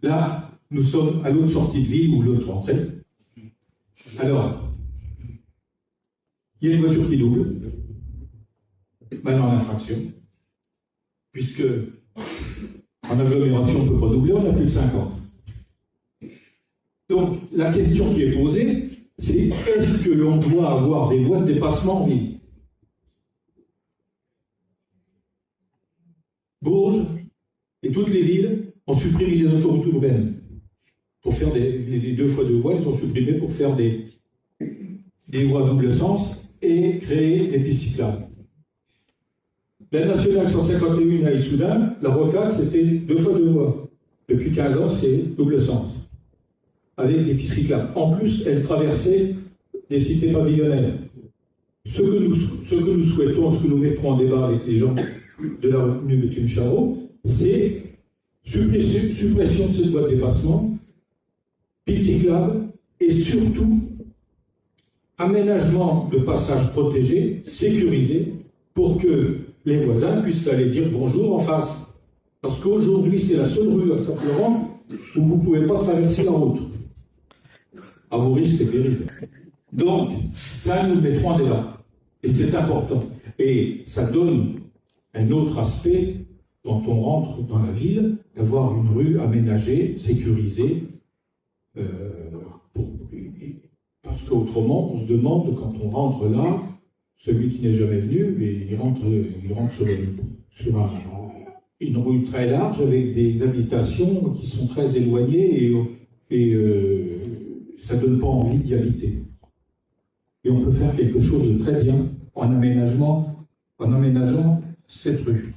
Là, nous sommes à l'autre sortie de ville ou l'autre entrée. Alors, il y a une voiture qui double, maintenant l'infraction, puisque en agglomération, on ne peut pas doubler, on a plus de 50. Donc, la question qui est posée, c'est est-ce que l'on doit avoir des voies de dépassement en ville? Bourges et toutes les villes ont supprimé les autoroutes urbaines pour faire les 2 fois 2 voies, ils ont supprimé pour faire des voies à double sens et créer des pistes cyclables. La nationale 151 à Issoudun, la rocade, c'était 2 fois 2 voies. Depuis 15 ans, c'est double sens, avec des pistes cyclables. En plus, elle traversait des cités pavillonnaires. Ce que nous souhaitons, ce que nous mettrons en débat avec les gens de la retenue de Béthune-Charot, c'est suppression de cette voie de dépassement, pistes cyclables et surtout aménagement de passages protégés, sécurisés, pour que les voisins puissent aller dire bonjour en face. Parce qu'aujourd'hui, c'est la seule rue à Saint-Florent où vous ne pouvez pas traverser la route. À vos risques et périls. Donc, ça, nous le mettrons en débat. Et c'est important. Et ça donne un autre aspect quand on rentre dans la ville, d'avoir une rue aménagée, sécurisée, parce qu'autrement, on se demande, quand on rentre là, celui qui n'est jamais venu, il rentre sur une rue très large avec des habitations qui sont très éloignées et ça ne donne pas envie d'y habiter. Et on peut faire quelque chose de très bien en aménageant cette rue.